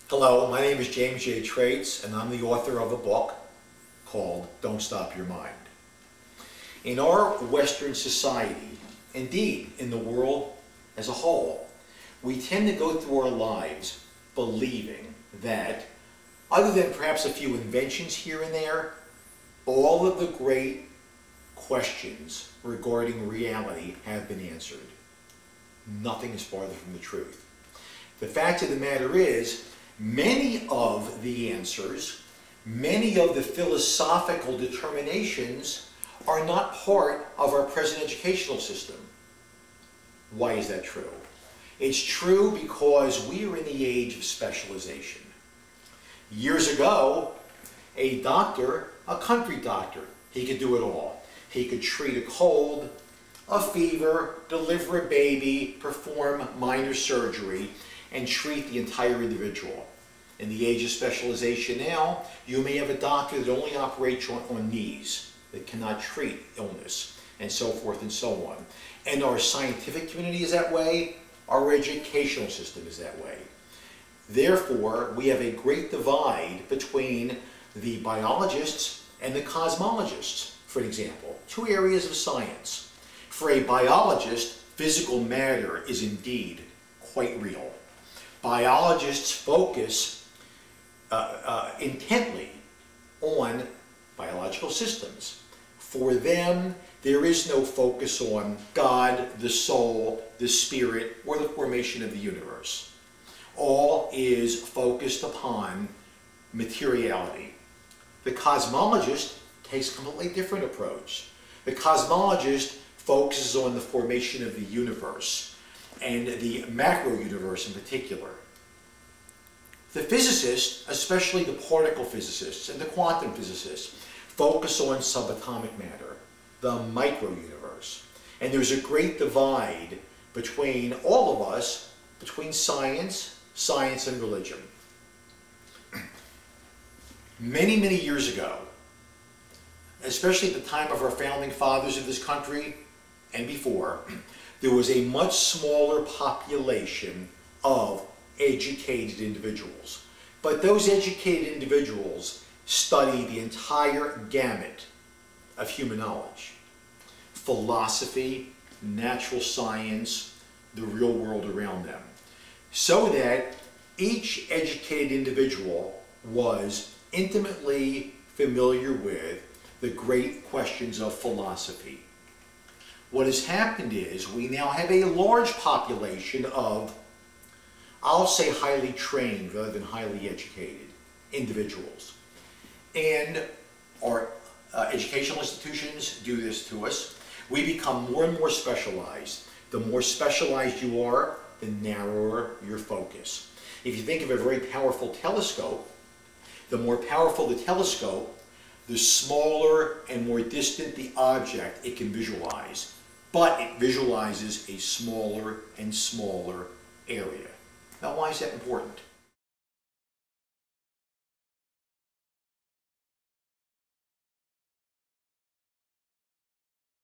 Hello, my name is James J. Traitz, and I'm the author of a book called Don't Stop Your Mind. In our Western society, indeed in the world as a whole, we tend to go through our lives believing that, other than perhaps a few inventions here and there, all of the great questions regarding reality have been answered. Nothing is farther from the truth. The fact of the matter is, many of the answers, many of the philosophical determinations are not part of our present educational system. Why is that true? It's true because we are in the age of specialization. Years ago, a doctor, a country doctor, he could do it all. He could treat a cold, a fever, deliver a baby, perform minor surgery, and treat the entire individual. In the age of specialization now, you may have a doctor that only operates on knees, that cannot treat illness, and so forth and so on. And our scientific community is that way, our educational system is that way. Therefore, we have a great divide between the biologists and the cosmologists, for example, two areas of science. For a biologist, physical matter is indeed quite real. Biologists focus intently on biological systems. For them, there is no focus on God, the soul, the spirit, or the formation of the universe. All is focused upon materiality. The cosmologist takes a completely different approach. The cosmologist focuses on the formation of the universe, and the macro universe in particular. The physicists, especially the particle physicists and the quantum physicists, focus on subatomic matter, the micro universe. And there's a great divide between all of us, between science and religion. Many, many years ago, especially at the time of our founding fathers of this country and before, there was a much smaller population of educated individuals. But those educated individuals study the entire gamut of human knowledge. Philosophy, natural science, the real world around them. So that each educated individual was intimately familiar with the great questions of philosophy. What has happened is we now have a large population of, I'll say highly trained rather than highly educated individuals. And our educational institutions do this to us. We become more and more specialized. The more specialized you are, the narrower your focus. If you think of a very powerful telescope, the more powerful the telescope, the smaller and more distant the object it can visualize. But it visualizes a smaller and smaller area. Now, why is that important?